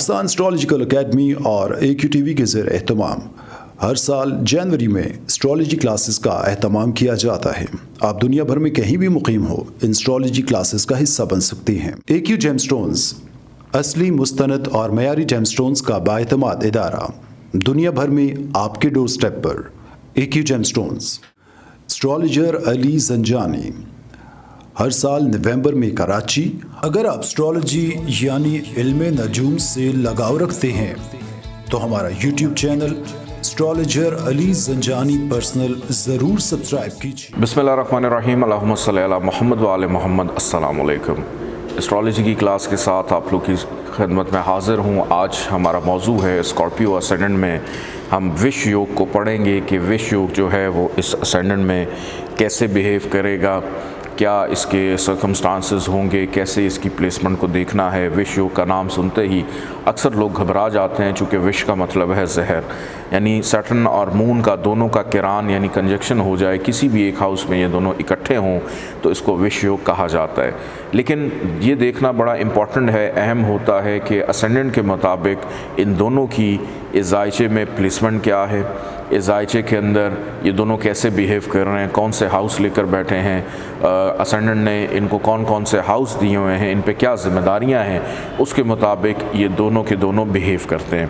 Pakistan astrological academy और AQ TV के ज़ेर एहतमाम हर साल जनवरी में एस्ट्रोलॉजी क्लासेस का एहतमाम किया जाता है। आप दुनिया भर में कहीं भी मुकीम हो, इन एस्ट्रोलॉजी क्लासेस का हिस्सा बन सकते हैं। AQ जेमस्टोन्स असली, मुस्तनद और मयारी जेमस्टोन्स का बाएतमाद इदारा, दुनिया भर में आपके डोर स्टेप पर। AQ gemstones. Astrologer Ali Zanjani, हर साल नवंबर में कराची। अगर आप एस्ट्रोलॉजी यानी इल्मे नजूम से लगाव रखते हैं तो हमारा YouTube channel astrologer Ali Zanjani personal ज़रूर सब्सक्राइब कीजिए। बिस्मिल्लाहिर्रहमानिर्रहीम, अल्लाहुम्मा सल्ली अला मोहम्मद व आले मोहम्मद। अस्सलाम वालेकुम। एस्ट्रोलॉजी की क्लास के साथ आप लोग की खिदमत में हाज़िर हूँ। आज हमारा मौजू है स्कॉर्पियो असेंडेंट में हम विष योग को पढ़ेंगे कि विष योग जो है वो इस असेंडेंट में कैसे बिहेव करेगा, क्या इसके सर्कमस्टांसेस होंगे, कैसे इसकी प्लेसमेंट को देखना है। विष योग का नाम सुनते ही अक्सर लोग घबरा जाते हैं, चूँकि विष का मतलब है जहर, यानी सैटर्न और मून का दोनों का किरान यानी कंजक्शन हो जाए, किसी भी एक हाउस में ये दोनों इकट्ठे हों तो इसको विष योग कहा जाता है। लेकिन ये देखना बड़ा इम्पॉर्टेंट है, अहम होता है कि असेंडेंट के मुताबिक इन दोनों की इस जायचे में प्लेसमेंट क्या है, इस जायचे के अंदर ये दोनों कैसे बिहेव कर रहे हैं, कौन से हाउस लेकर बैठे हैं, असेंडेंट ने इनको कौन कौन से हाउस दिए हुए हैं, इन पे क्या जिम्मेदारियां हैं, उसके मुताबिक ये दोनों के दोनों बिहेव करते हैं।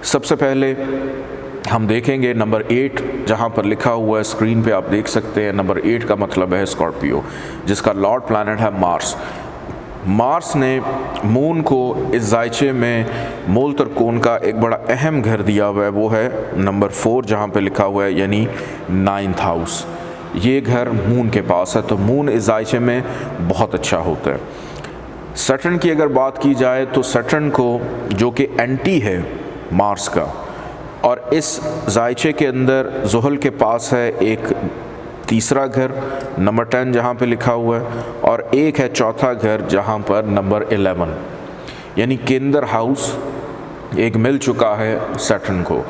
सबसे पहले हम देखेंगे नंबर 8, जहाँ पर लिखा हुआ है स्क्रीन पे आप देख सकते हैं। नंबर 8 का मतलब है स्कॉर्पियो, जिसका लॉर्ड प्लैनेट है मार्स। मार्स ने मून को इस जायचे में मूल त्रिकोण का एक बड़ा अहम घर दिया हुआ है, वो है नंबर 4, जहाँ पे लिखा हुआ है यानी 9th हाउस। ये घर मून के पास है, तो मून इस जायचे में बहुत अच्छा होता है। सैटर्न की अगर बात की जाए तो सैटर्न को, जो कि एंटी है मार्स का, और इस जायचे के अंदर ज़ुहल के पास है एक तीसरा घर नंबर 10 जहाँ पे लिखा हुआ है, और एक है चौथा घर जहाँ पर नंबर 11 यानी केंद्र हाउस एक मिल चुका है सैटर्न को।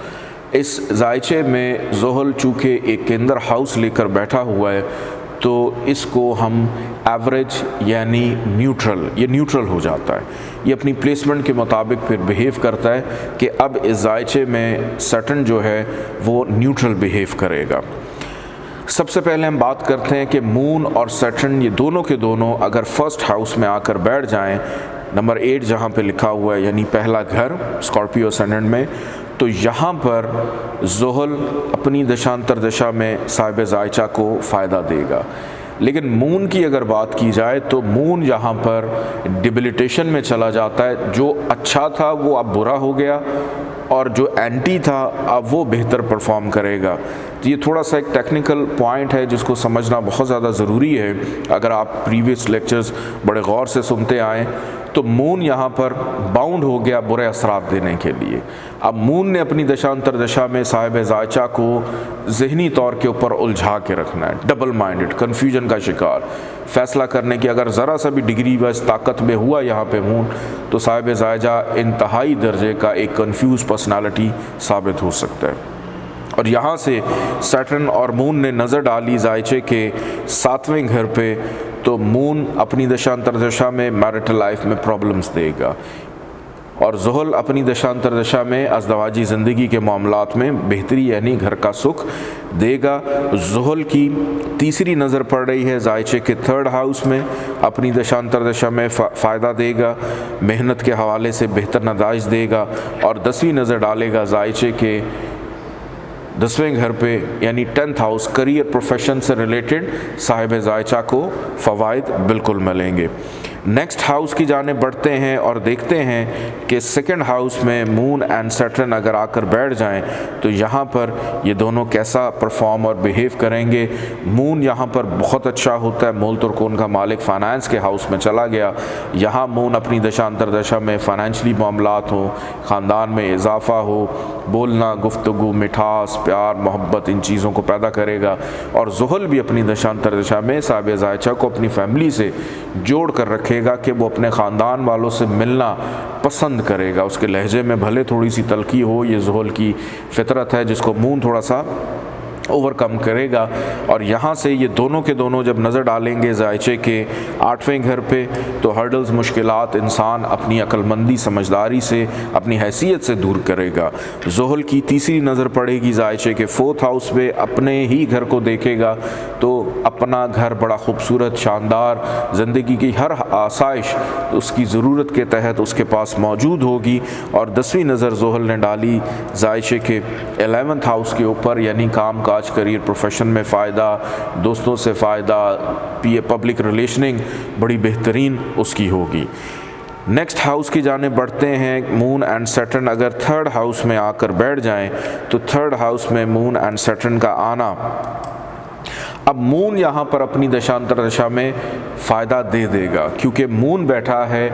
इस जायचे में ज़ुहल चूँकि एक केंद्र हाउस लेकर बैठा हुआ है, तो इसको हम एवरेज यानी न्यूट्रल, ये न्यूट्रल हो जाता है। ये अपनी प्लेसमेंट के मुताबिक फिर बिहेव करता है कि अब इस जायचे में सैटर्न जो है वो न्यूट्रल बिहेव करेगा। सबसे पहले हम बात करते हैं कि मून और सैटर्न ये दोनों के दोनों अगर फर्स्ट हाउस में आकर बैठ जाएं, नंबर 8 जहाँ पे लिखा हुआ है यानी पहला घर स्कॉर्पियो असेंडेंट में, तो यहाँ पर ज़ुहल अपनी दशांतर दशा में साहिब जायचा को फ़ायदा देगा। लेकिन मून की अगर बात की जाए तो मून यहाँ पर डिबिलिटेशन में चला जाता है। जो अच्छा था वो अब बुरा हो गया, और जो एंटी था अब वो बेहतर परफॉर्म करेगा। तो ये थोड़ा सा एक टेक्निकल पॉइंट है जिसको समझना बहुत ज़्यादा ज़रूरी है। अगर आप प्रीवियस लेक्चर्स बड़े गौर से सुनते आएँ तो मून यहाँ पर बाउंड हो गया बुरे असरात देने के लिए। अब मून ने अपनी दशांतर दशा में साहिब जायचा को ज़हनी तौर के ऊपर उलझा के रखना है, डबल माइंडेड, कन्फ्यूजन का शिकार, फ़ैसला करने की अगर ज़रा सा भी डिग्री बस ताकत में हुआ यहाँ पे मून, तो साहिब जायचा इंतहाई दर्जे का एक कन्फ्यूज पर्सनालिटी साबित हो सकता है। और यहाँ से सैटर्न और मून ने नज़र डाली जायचे के 7वें घर पे, तो मून अपनी दशांतर दशा में मैरिटल लाइफ में प्रॉब्लम्स देगा, और ज़ुहल अपनी दशांतर दशा में अज़दवाजी ज़िंदगी के मामलात में बेहतरी यानी घर का सुख देगा। ज़ुहल की तीसरी नज़र पड़ रही है जायचे के 3rd हाउस में, अपनी दशांतर दशा में फ़ायदा देगा, मेहनत के हवाले से बेहतर नताइज देगा, और 10वीं नज़र डालेगा जायचे के 10वें घर पे यानी 10th हाउस, करियर प्रोफेशन से रिलेटेड साहिब जायचा को फ़वाइद बिल्कुल मिलेंगे। नेक्स्ट हाउस की जाने बढ़ते हैं और देखते हैं कि 2nd हाउस में मून एंड सैटर्न अगर आकर बैठ जाएं तो यहाँ पर ये दोनों कैसा परफॉर्म और बिहेव करेंगे। मून यहाँ पर बहुत अच्छा होता है, मूल त्रिकोण का मालिक फाइनेंस के हाउस में चला गया। यहाँ मून अपनी दशांतर दशा में फ़ाइनेंशली मामलात हो, ख़ानदान में इजाफ़ा हो, बोलना, गुफ्तगू, मिठास, प्यार, मोहब्बत, इन चीज़ों को पैदा करेगा। और ज़ुहल भी अपनी दशांतर दशा में साहिब जायचा को अपनी फैमिली से जोड़ कर रखेगा कि वो अपने ख़ानदान वालों से मिलना पसंद करेगा। उसके लहजे में भले थोड़ी सी तल्खी हो, ये ज़ुहल की फितरत है जिसको मून थोड़ा सा ओवरकम करेगा। और यहाँ से ये दोनों के दोनों जब नज़र डालेंगे जायचे के 8वें घर पे, तो हर्डल्स, मुश्किलात इंसान अपनी अक्लमंदी, समझदारी से, अपनी हैसियत से दूर करेगा। ज़ुहल की तीसरी नज़र पड़ेगी जायचे के 4th हाउस पे, अपने ही घर को देखेगा तो अपना घर बड़ा खूबसूरत, शानदार, ज़िंदगी की हर आसाइश उसकी ज़रूरत के तहत उसके पास मौजूद होगी। और 10वीं नज़र ज़ुहल ने डाली जायचे के 11th हाउस के ऊपर, यानी काम काज, करियर, प्रोफेशन में फ़ायदा, दोस्तों से फ़ायदा, पब्लिक रिलेशनिंग बड़ी बेहतरीन उसकी होगी। नेक्स्ट हाउस की जाने बढ़ते हैं। मून एंड सैटर्न अगर 3rd हाउस में आकर बैठ जाएं तो 3rd हाउस में मून एंड सैटर्न का आना, अब मून यहाँ पर अपनी दशांतर दशा में फ़ायदा दे देगा, क्योंकि मून बैठा है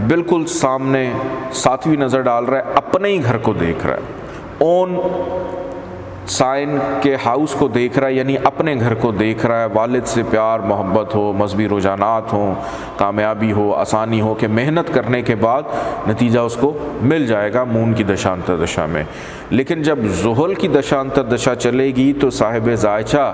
बिल्कुल सामने, 7वीं नज़र डाल रहा है, अपने ही घर को देख रहा है, ओन साइन के हाउस को देख रहा है, यानी अपने घर को देख रहा है। वालिद से प्यार मोहब्बत हो, मजहबी रुझानात हो, कामयाबी हो, आसानी हो कि मेहनत करने के बाद नतीजा उसको मिल जाएगा मून की दशांतर दशा में। लेकिन जब ज़ुहल की दशांतर दशा चलेगी तो साहिब जायचा,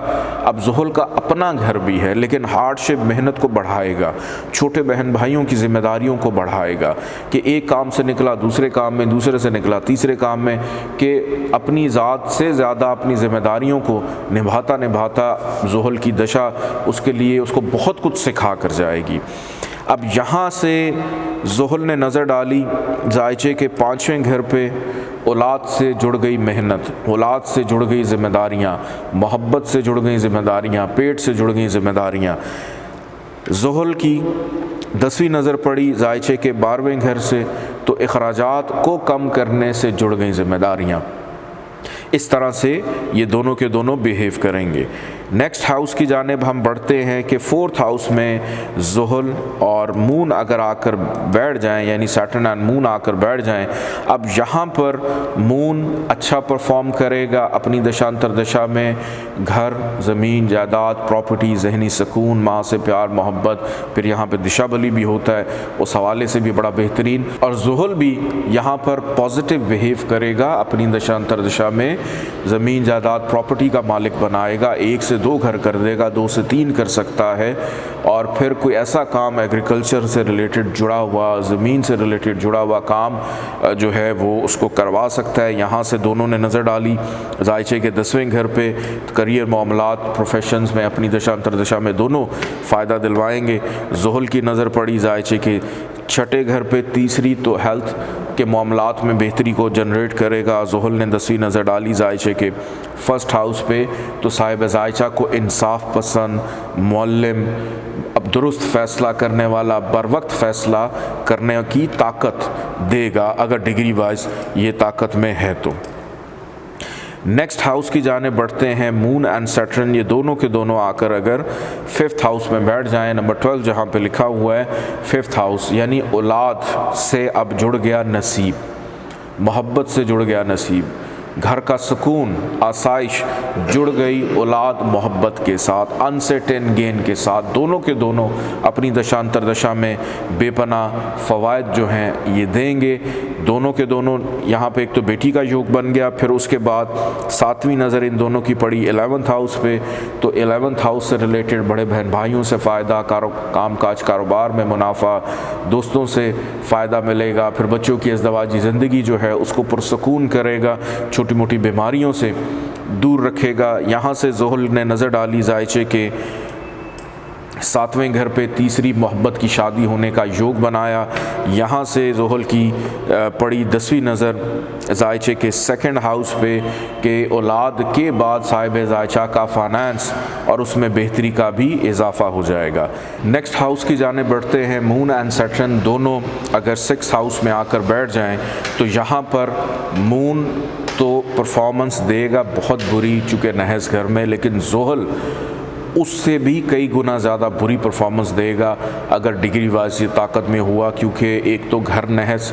अब ज़ुहल का अपना घर भी है लेकिन हार्डशिप, मेहनत को बढ़ाएगा, छोटे बहन भाइयों की जिम्मेदारियों को बढ़ाएगा कि एक काम से निकला दूसरे काम में, दूसरे से निकला तीसरे काम में, कि अपनी ज़ात से ज़्यादा अपनी जिम्मेदारियों को निभाता निभाता ज़ुहल की दशा उसके लिए उसको बहुत कुछ सिखा कर जाएगी। अब यहाँ से ज़ुहल ने नज़र डाली जायचे के 5वें घर पे, औलाद से जुड़ गई मेहनत, औलाद से जुड़ गई जिम्मेदारियाँ, मोहब्बत से जुड़ गई जिम्मेदारियाँ, पेट से जुड़ गई जिम्मेदारियाँ। ज़ुहल की 10वीं नज़र पड़ी जायचे के 12वें घर से, तो अखराजात को कम करने से जुड़ गई जिम्मेदारियाँ। इस तरह से ये दोनों के दोनों बिहेव करेंगे। नेक्स्ट हाउस की जानिब हम बढ़ते हैं कि 4th हाउस में ज़ुहल और मून अगर आकर बैठ जाएं, यानी सैटर्न एंड मून आकर बैठ जाएं, अब यहाँ पर मून अच्छा परफॉर्म करेगा अपनी दशांतर दशा में, घर, ज़मीन, जायदाद, प्रॉपर्टी, जहनी सुकून, माँ से प्यार मोहब्बत, फिर यहाँ पर दिशा बली भी होता है, उस हवाले से भी बड़ा बेहतरीन। और ज़ुहल भी यहाँ पर पॉजिटिव बिहेव करेगा, अपनी दशांतर दशा में ज़मीन, जायदाद, प्रॉपर्टी का मालिक बनाएगा, 1 से 2 घर कर देगा, 2 से 3 कर सकता है। और फिर कोई ऐसा काम एग्रीकल्चर से रिलेटेड जुड़ा हुआ, ज़मीन से रिलेटेड जुड़ा हुआ काम जो है वो उसको करवा सकता है। यहाँ से दोनों ने नज़र डाली जायचे के 10वें घर पे, करियर, मामलात, प्रोफेशंस में अपनी दशांतर दशा में दोनों फ़ायदा दिलवाएंगे। ज़ुहल की नज़र पड़ी जायचे के 6ठे घर पे, तीसरी तो हेल्थ के मामलात में बेहतरी को जनरेट करेगा। ज़ुहल ने 10वीं नज़र डाली जायचे के 1st हाउस पे, तो साहिब जायचा को इंसाफ पसंद, मुअल्लिम, अब दुरुस्त फ़ैसला करने वाला, बर वक्त फ़ैसला करने की ताकत देगा, अगर डिग्री वाइज ये ताकत में है तो। नेक्स्ट हाउस की जाने बढ़ते हैं। मून एंड सैटर्न ये दोनों के दोनों आकर अगर 5th हाउस में बैठ जाएं, नंबर 12 जहाँ पे लिखा हुआ है 5th हाउस, यानी औलाद से अब जुड़ गया नसीब, मोहब्बत से जुड़ गया नसीब, घर का सुकून, आसाइश जुड़ गई औलाद मोहब्बत के साथ, अनसर्टेन गेन के साथ। दोनों के दोनों अपनी दशांतर दशा में बेपनाह फ़वाइद जो हैं ये देंगे। दोनों के दोनों यहाँ पे एक तो बेटी का योग बन गया, फिर उसके बाद 7वीं नज़र इन दोनों की पड़ी 11th हाउस पे, तो 11th हाउस से रिलेटेड बड़े बहन भाइयों से फ़ायदा, काम काज, कारोबार में मुनाफा, दोस्तों से फ़ायदा मिलेगा। फिर बच्चों की अज़दवाजी ज़िंदगी जो है उसको पुरसकून करेगा, छोटी मोटी बीमारियों से दूर रखेगा। यहाँ से ज़ुहल ने नज़र डाली जायचे के 7वें घर पे, तीसरी मोहब्बत की शादी होने का योग बनाया। यहाँ से ज़ुहल की पड़ी 10वीं नज़र जायचे के 2nd हाउस पे के औलाद के बाद साहिब जायचा का फाइनेंस और उसमें बेहतरी का भी इजाफ़ा हो जाएगा। नेक्स्ट हाउस की जाने बढ़ते हैं। मून एंड सैटर्न दोनों अगर 6th हाउस में आकर बैठ जाएं तो यहाँ पर मून तो परफॉर्मेंस देगा बहुत बुरी, चूँकि नहस घर में, लेकिन ज़ुहल उससे भी कई गुना ज़्यादा बुरी परफॉर्मेंस देगा अगर डिग्री वाइज ये ताकत में हुआ, क्योंकि एक तो घर नहस,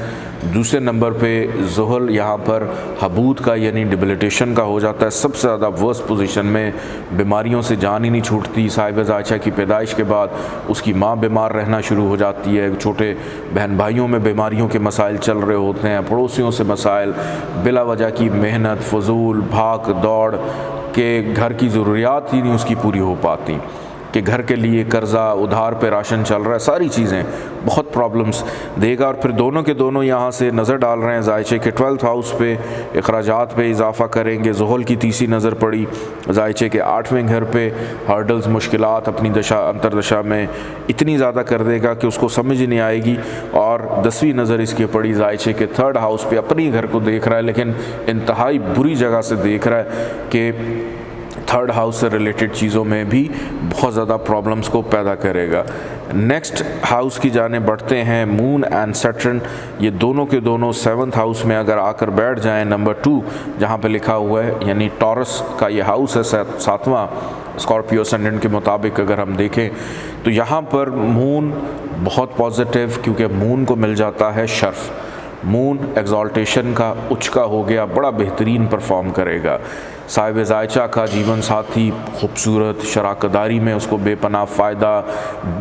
दूसरे नंबर पे ज़ुहल यहाँ पर हबूत का यानी डिबिलिटेशन का हो जाता है, सबसे ज़्यादा वर्स्ट पोजीशन में, बीमारियों से जान ही नहीं छूटती। साहिब जायचा की पैदाइश के बाद उसकी माँ बीमार रहना शुरू हो जाती है, छोटे बहन भाइयों में बीमारियों के मसाइल चल रहे होते हैं, पड़ोसियों से मसाइल, बिला वजह की मेहनत, फजूल भाग दौड़, कि घर की ज़रूरियात ही नहीं उसकी पूरी हो पाती, कि घर के लिए कर्ज़ा उधार पे राशन चल रहा है, सारी चीज़ें बहुत प्रॉब्लम्स देगा। और फिर दोनों के दोनों यहाँ से नज़र डाल रहे हैं जायचे के 12th हाउस पे अखराजात पे इजाफ़ा करेंगे। ज़ुहल की तीसरी नज़र पड़ी जायचे के 8वें घर पे, हर्डल्स मुश्किलात अपनी दशा अंतरदशा में इतनी ज़्यादा कर देगा कि उसको समझ ही नहीं आएगी। और 10वीं नज़र इसकी पड़ी जायचे के 3rd हाउस पे, अपनी घर को देख रहा है लेकिन इंतहाई बुरी जगह से देख रहा है कि 3rd हाउस से रिलेटेड चीज़ों में भी बहुत ज़्यादा प्रॉब्लम्स को पैदा करेगा। नेक्स्ट हाउस की जाने बढ़ते हैं, मून एंड सैटर्न, ये दोनों के दोनों 7th हाउस में अगर आकर बैठ जाएं, नंबर 2 जहाँ पे लिखा हुआ है, यानी टॉरस का ये हाउस है 7वां स्कॉर्पियो असेंडेंट के मुताबिक अगर हम देखें तो यहाँ पर मून बहुत पॉजिटिव, क्योंकि मून को मिल जाता है शर्फ, मून एग्जॉल्टेशन का उच्च का हो गया, बड़ा बेहतरीन परफॉर्म करेगा। साहिब जायचा का जीवन साथी खूबसूरत, शराकतदारी में उसको बेपनाह फ़ायदा,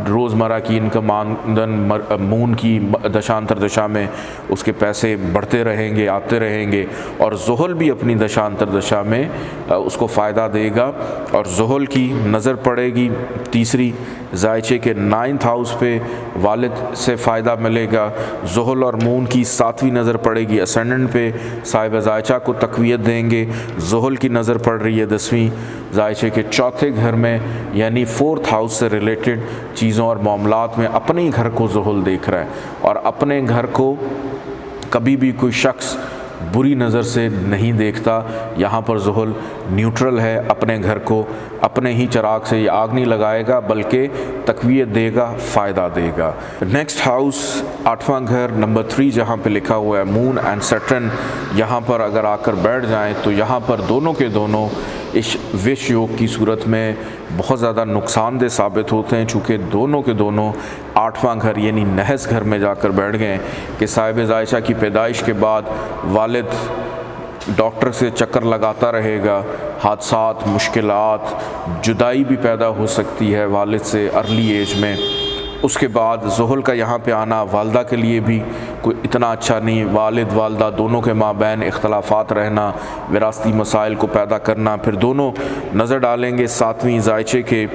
रोज़मर्रा की इनकम आमदन मून की दशांतर दशा में उसके पैसे बढ़ते रहेंगे, आते रहेंगे। और ज़ुहल भी अपनी दशांतर दशा में उसको फ़ायदा देगा। और ज़ुहल की नज़र पड़ेगी तीसरी जायचे के 9th हाउस पे, वालिद से फ़ायदा मिलेगा। ज़ुहल और मून की 7वीं नज़र पड़ेगी असेंडेंट पे, साहिब जायचा को तक़वियत देंगे। ज़ुहल की नज़र पड़ रही है 10वीं जायचे के 4थे घर में, यानी 4th हाउस से रिलेटेड चीज़ों और मामलात में अपने ही घर को ज़ुहल देख रहा है। और अपने घर को कभी भी कोई शख्स बुरी नज़र से नहीं देखता। यहाँ पर ज़ुहल न्यूट्रल है, अपने घर को अपने ही चिराग से ये आग नहीं लगाएगा बल्कि तक़वियत देगा, फ़ायदा देगा। नेक्स्ट हाउस 8वां घर नंबर 3 जहाँ पे लिखा हुआ है मून एंड सैटर्न, यहाँ पर अगर आकर बैठ जाएं तो यहाँ पर दोनों के दोनों इस विष योग की सूरत में बहुत ज़्यादा नुकसानदेह साबित होते हैं, चूँकि दोनों के दोनों 8वां घर यानी नहस घर में जाकर बैठ गए कि साहिब जायचा की पैदाइश के बाद वालिद डॉक्टर से चक्कर लगाता रहेगा, हादसात, मुश्किलात, जुदाई भी पैदा हो सकती है वालिद से अर्ली एज में। उसके बाद ज़ुहल का यहाँ पे आना वालदा के लिए भी कोई इतना अच्छा नहीं, वालिद वालदा दोनों के माबैन इख्तलाफात रहना, विरासती मसाइल को पैदा करना। फिर दोनों नज़र डालेंगे 7वीं जायचे के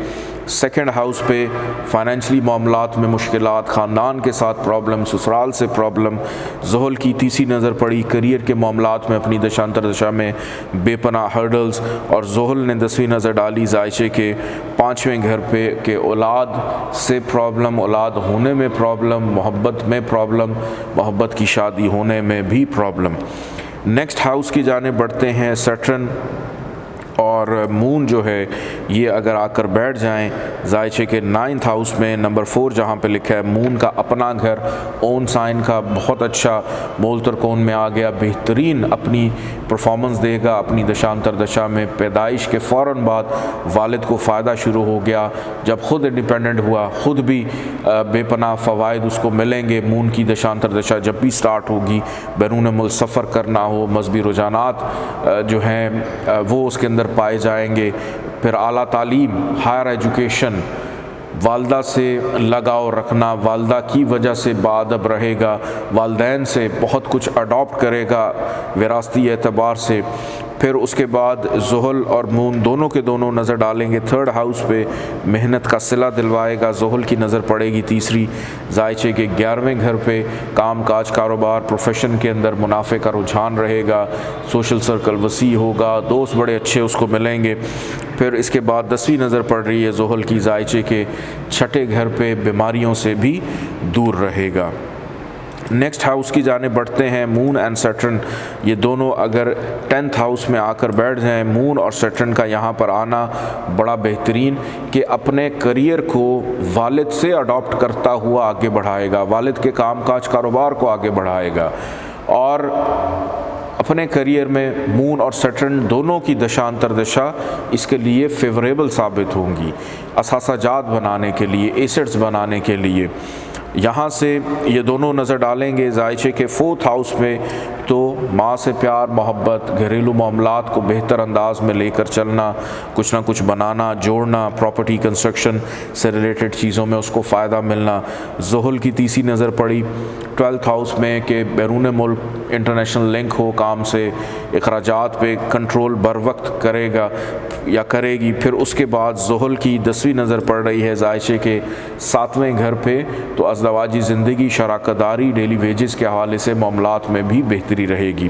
2nd हाउस पे, फाइनेंशली मामलात में मुश्किलात, ख़ानदान के साथ प्रॉब्लम, ससुराल से प्रॉब्लम। ज़ुहल की तीसरी नज़र पड़ी करियर के मामलात में अपनी दशांतर दशा में बेपनाह हर्डल्स। और ज़ुहल ने 10वीं नज़र डाली जायचे के 5वें घर पे कि औलाद से प्रॉब्लम, औलाद होने में प्रॉब्लम, मोहब्बत में प्रॉब्लम, मोहब्बत की शादी होने में भी प्रॉब्लम। नेक्स्ट हाउस की जाने बढ़ते हैं, सैटर्न और मून जो है ये अगर आकर बैठ जाएं जायचे के 9th हाउस में, नंबर 4 जहाँ पे लिखा है मून का अपना घर, ओन साइन का बहुत अच्छा मोल तरकोन में आ गया, बेहतरीन अपनी परफॉर्मेंस देगा अपनी दशांतर दशा में। पैदाइश के फ़ौरन बाद वालिद को फ़ायदा शुरू हो गया, जब ख़ुद इंडिपेंडेंट हुआ ख़ुद भी बेपनाह फ़वाइद उसको मिलेंगे। मून की दशांतर दशा जब भी स्टार्ट होगी, बैरून मुल्क सफ़र करना हो, मजहबी रुझानात जो हैं वो उसके अंदर पाए जाएंगे। फिर आला तालीम, हायर एजुकेशन, वालदा से लगाव रखना, वालदा की वजह से बाअदब रहेगा, वालदैन से बहुत कुछ अडॉप्ट करेगा विरासती एतबार से। फिर उसके बाद ज़ुहल और मून दोनों के दोनों नज़र डालेंगे 3rd हाउस पे, मेहनत का सिला दिलवाएगा। ज़ुहल की नज़र पड़ेगी तीसरी जायचे के 11वें घर पे, काम काज, कारोबार, प्रोफेशन के अंदर मुनाफे का रुझान रहेगा, सोशल सर्कल वसी होगा, दोस्त बड़े अच्छे उसको मिलेंगे। फिर इसके बाद 10वीं नज़र पड़ रही है ज़ुहल की जायचे के 6ठे घर पे, बीमारियों से भी दूर रहेगा। नेक्स्ट हाउस की जाने बढ़ते हैं, मून एंड सैटर्न, ये दोनों अगर 10th हाउस में आकर बैठ जाएं, मून और सैटर्न का यहाँ पर आना बड़ा बेहतरीन कि अपने करियर को वालिद से अडॉप्ट करता हुआ आगे बढ़ाएगा, वालिद के कामकाज कारोबार को आगे बढ़ाएगा। और अपने करियर में मून और सैटर्न दोनों की दशांतर दशा इसके लिए फेवरेबल साबित होंगी, असासाजात बनाने के लिए, एसेट्स बनाने के लिए। यहाँ से ये दोनों नज़र डालेंगे जायचे के 4th हाउस में, तो माँ से प्यार मोहब्बत, घरेलू मामलात को बेहतर अंदाज में लेकर चलना, कुछ ना कुछ बनाना, जोड़ना, प्रॉपर्टी कंस्ट्रक्शन से रिलेटेड चीज़ों में उसको फ़ायदा मिलना। ज़ुहल की तीसरी नज़र पड़ी 12th हाउस में कि बैरून मुल्क इंटरनेशनल लिंक हो काम से, अखराजात पे कंट्रोल बर वक्त करेगा या करेगी। फिर उसके बाद ज़ुहल की 10वीं नज़र पड़ रही है ज़ायशे के 7वें घर पे, तो अज़दवाजी ज़िंदगी, शराकतदारी, डेली वेजेस के हवाले से मामलात में भी बेहतरी रहेगी।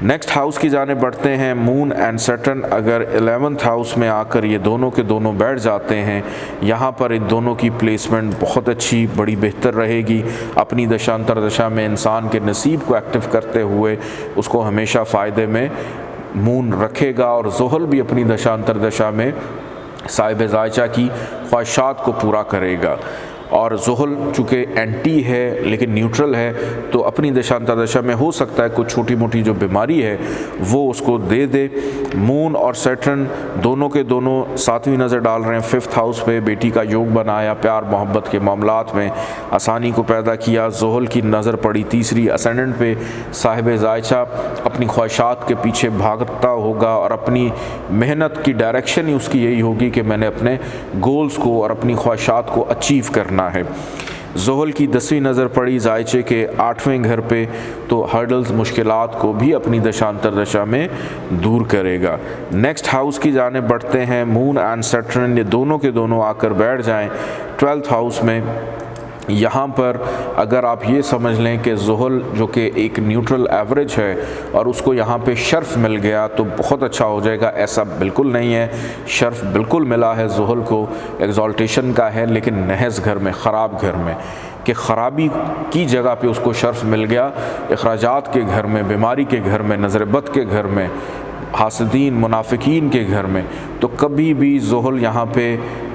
नेक्स्ट हाउस की जाने बढ़ते हैं। मून एंड सैटर्न अगर 11th हाउस में आकर ये दोनों के दोनों बैठ जाते हैं, यहाँ पर इन दोनों की प्लेसमेंट बहुत अच्छी, बड़ी बेहतर रहेगी। अपनी दशांतर दशा में इंसान के नसीब को एक्टिव करते हुए उसको हमेशा फ़ायदे में मून रखेगा, और ज़ुहल भी अपनी दशांतर दशा में साहिब ज़ायचा की ख्वाहिशात को पूरा करेगा। और ज़ुहल चूँकि एंटी है लेकिन न्यूट्रल है, तो अपनी दशांतर दशा में हो सकता है कुछ छोटी मोटी जो बीमारी है वो उसको दे दे। मून और सैटर्न दोनों के दोनों 7वीं नज़र डाल रहे हैं 5th हाउस पे, बेटी का योग बनाया, प्यार मोहब्बत के मामलात में आसानी को पैदा किया। ज़ुहल की नज़र पड़ी तीसरी असेंडेंट पे, साहिब ज़ायचा अपनी ख्वाहिशात के पीछे भागता होगा और अपनी मेहनत की डायरेक्शन ही उसकी यही होगी कि मैंने अपने गोल्स को और अपनी ख्वाहिशात को अचीव करना है। ज़ुहल की 10वीं नज़र पड़ी ज़ायचे के 8वें घर पे, तो हर्डल्स, मुश्किलात को भी अपनी दशांतर दशा में दूर करेगा। नेक्स्ट हाउस की जानिब बढ़ते हैं। मून एंड सैटर्न ये दोनों के दोनों आकर बैठ जाएं 12th हाउस में। यहाँ पर अगर आप ये समझ लें कि ज़ुहल जो कि एक न्यूट्रल एवरेज है और उसको यहाँ पे शर्फ मिल गया तो बहुत अच्छा हो जाएगा, ऐसा बिल्कुल नहीं है। शर्फ बिल्कुल मिला है ज़ुहल को, एग्जॉल्टेशन का है, लेकिन नहस घर में, ख़राब घर में, कि ख़राबी की जगह पे उसको शर्फ मिल गया। अखराजात के घर में, बीमारी के घर में, नज़र बद के घर में, हासदीन मुनाफिकीन के घर में, तो कभी भी ज़ुहल यहाँ पे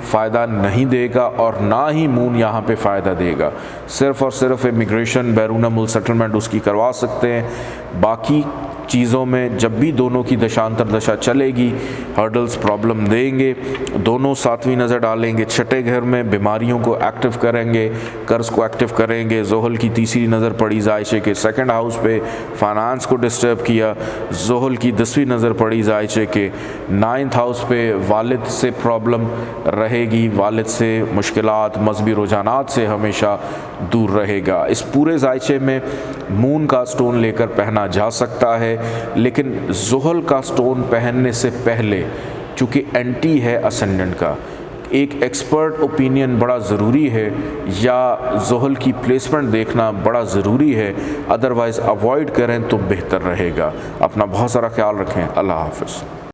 फ़ायदा नहीं देगा और ना ही मून यहाँ पे फ़ायदा देगा। सिर्फ़ और सिर्फ इमिग्रेशन, बैरून मुल्क सेटलमेंट उसकी करवा सकते हैं। बाकी चीज़ों में जब भी दोनों की दशांतर दशा चलेगी, हर्डल्स प्रॉब्लम देंगे। दोनों 7वीं नज़र डालेंगे 6ठे घर में, बीमारियों को एक्टिव करेंगे, कर्ज़ को एक्टिव करेंगे। ज़ुहल की तीसरी नज़र पड़ी ज़ायचे के 2nd हाउस पे, फाइनेंस को डिस्टर्ब किया। ज़ुहल की 10वीं नज़र पड़ी ज़ायचे के 9th हाउस पे, वालिद से प्रॉब्लम रहेगी, वालिद से मुश्किलात, मजहबी रुझानात से हमेशा दूर रहेगा। इस पूरे ज़ायचे में मून का स्टोन लेकर पहना जा सकता है, लेकिन ज़ुहल का स्टोन पहनने से पहले, चूँकि एंटी है असेंडेंट का, एक एक्सपर्ट ओपिनियन बड़ा ज़रूरी है या ज़ुहल की प्लेसमेंट देखना बड़ा ज़रूरी है। अदरवाइज़ अवॉइड करें तो बेहतर रहेगा। अपना बहुत सारा ख्याल रखें। अल्लाह हाफ़िज़।